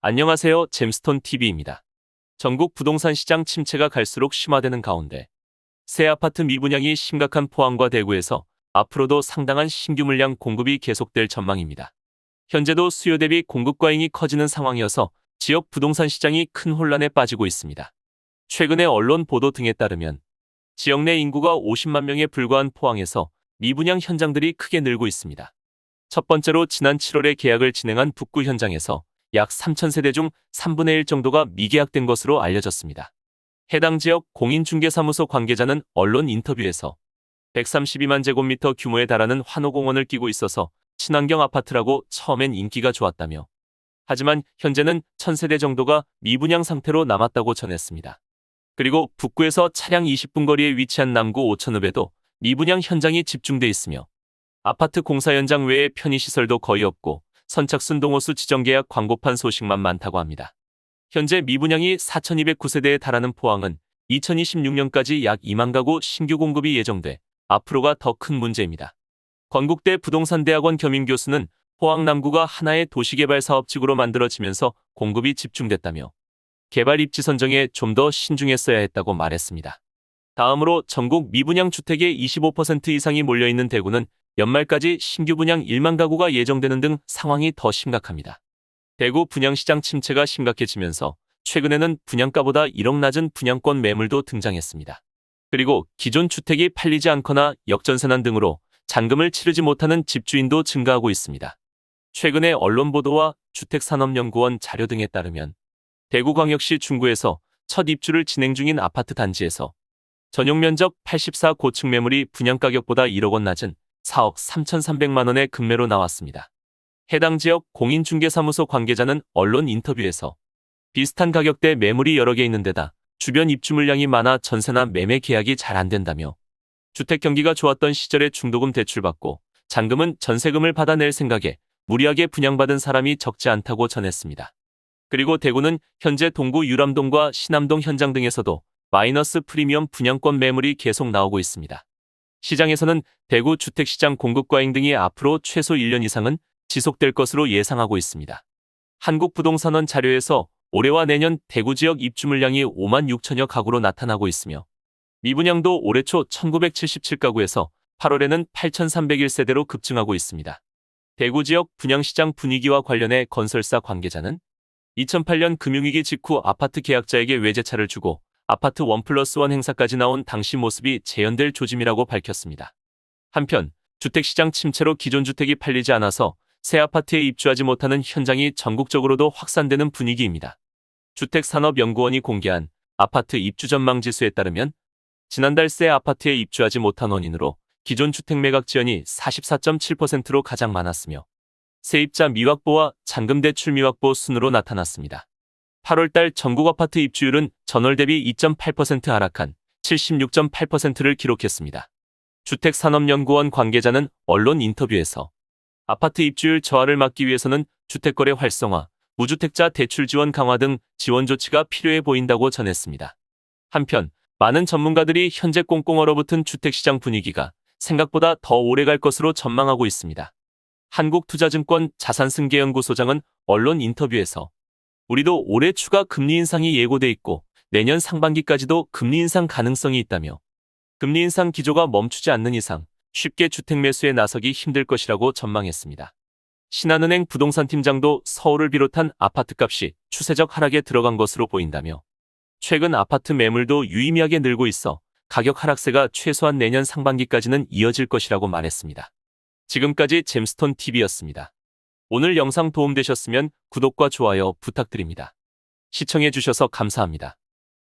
안녕하세요. 잼스톤 TV입니다. 전국 부동산 시장 침체가 갈수록 심화되는 가운데 새 아파트 미분양이 심각한 포항과 대구에서 앞으로도 상당한 신규 물량 공급이 계속될 전망입니다. 현재도 수요 대비 공급 과잉이 커지는 상황이어서 지역 부동산 시장이 큰 혼란에 빠지고 있습니다. 최근의 언론 보도 등에 따르면 지역 내 인구가 50만 명에 불과한 포항에서 미분양 현장들이 크게 늘고 있습니다. 첫 번째로 지난 7월에 계약을 진행한 북구 현장에서 약 3,000세대 중 3분의 1 정도가 미계약된 것으로 알려졌습니다. 해당 지역 공인중개사무소 관계자는 언론 인터뷰에서 132만 제곱미터 규모에 달하는 환호공원을 끼고 있어서 친환경 아파트라고 처음엔 인기가 좋았다며 하지만 현재는 1,000세대 정도가 미분양 상태로 남았다고 전했습니다. 그리고 북구에서 차량 20분 거리에 위치한 남구 오천읍에도 미분양 현장이 집중돼 있으며 아파트 공사 현장 외에 편의시설도 거의 없고 선착순 동호수 지정계약 광고판 소식만 많다고 합니다. 현재 미분양이 4,209세대에 달하는 포항은 2026년까지 약 2만 가구 신규 공급이 예정돼 앞으로가 더 큰 문제입니다. 건국대 부동산대학원 겸임 교수는 포항 남구가 하나의 도시개발 사업지구로 만들어지면서 공급이 집중됐다며 개발 입지 선정에 좀 더 신중했어야 했다고 말했습니다. 다음으로 전국 미분양 주택의 25% 이상이 몰려있는 대구는 연말까지 신규 분양 1만 가구가 예정되는 등 상황이 더 심각합니다. 대구 분양시장 침체가 심각해지면서 최근에는 분양가보다 1억 낮은 분양권 매물도 등장했습니다. 그리고 기존 주택이 팔리지 않거나 역전세난 등으로 잔금을 치르지 못하는 집주인도 증가하고 있습니다. 최근의 언론 보도와 주택산업연구원 자료 등에 따르면 대구광역시 중구에서 첫 입주를 진행 중인 아파트 단지에서 전용 면적 84 고층 매물이 분양가격보다 1억 원 낮은 4억 3,300만 원의 급매로 나왔습니다. 해당 지역 공인중개사무소 관계자는 언론 인터뷰에서 비슷한 가격대 매물이 여러 개 있는 데다 주변 입주 물량이 많아 전세나 매매 계약이 잘 안 된다며 주택 경기가 좋았던 시절에 중도금 대출받고 잔금은 전세금을 받아낼 생각에 무리하게 분양받은 사람이 적지 않다고 전했습니다. 그리고 대구는 현재 동구 유람동과 신암동 현장 등에서도 마이너스 프리미엄 분양권 매물이 계속 나오고 있습니다. 시장에서는 대구 주택시장 공급 과잉 등이 앞으로 최소 1년 이상은 지속될 것으로 예상하고 있습니다. 한국부동산원 자료에서 올해와 내년 대구 지역 입주 물량이 5만 6천여 가구로 나타나고 있으며 미분양도 올해 초 1,977가구에서 8월에는 8,301세대로 급증하고 있습니다. 대구 지역 분양시장 분위기와 관련해 건설사 관계자는 2008년 금융위기 직후 아파트 계약자에게 외제차를 주고 아파트 1+1 행사까지 나온 당시 모습이 재현될 조짐이라고 밝혔습니다. 한편 주택시장 침체로 기존 주택이 팔리지 않아서 새 아파트에 입주하지 못하는 현장이 전국적으로도 확산되는 분위기입니다. 주택산업연구원이 공개한 아파트 입주 전망 지수에 따르면 지난달 새 아파트에 입주하지 못한 원인으로 기존 주택 매각 지연이 44.7%로 가장 많았으며 세입자 미확보와 잔금 대출 미확보 순으로 나타났습니다. 8월달 전국 아파트 입주율은 전월 대비 2.8% 하락한 76.8%를 기록했습니다. 주택산업연구원 관계자는 언론 인터뷰에서 아파트 입주율 저하를 막기 위해서는 주택거래 활성화, 무주택자 대출 지원 강화 등 지원 조치가 필요해 보인다고 전했습니다. 한편 많은 전문가들이 현재 꽁꽁 얼어붙은 주택시장 분위기가 생각보다 더 오래 갈 것으로 전망하고 있습니다. 한국투자증권 자산승계연구소장은 언론 인터뷰에서 우리도 올해 추가 금리 인상이 예고돼 있고 내년 상반기까지도 금리 인상 가능성이 있다며 금리 인상 기조가 멈추지 않는 이상 쉽게 주택 매수에 나서기 힘들 것이라고 전망했습니다. 신한은행 부동산팀장도 서울을 비롯한 아파트값이 추세적 하락에 들어간 것으로 보인다며 최근 아파트 매물도 유의미하게 늘고 있어 가격 하락세가 최소한 내년 상반기까지는 이어질 것이라고 말했습니다. 지금까지 잼스톤 TV였습니다. 오늘 영상 도움되셨으면 구독과 좋아요 부탁드립니다. 시청해주셔서 감사합니다.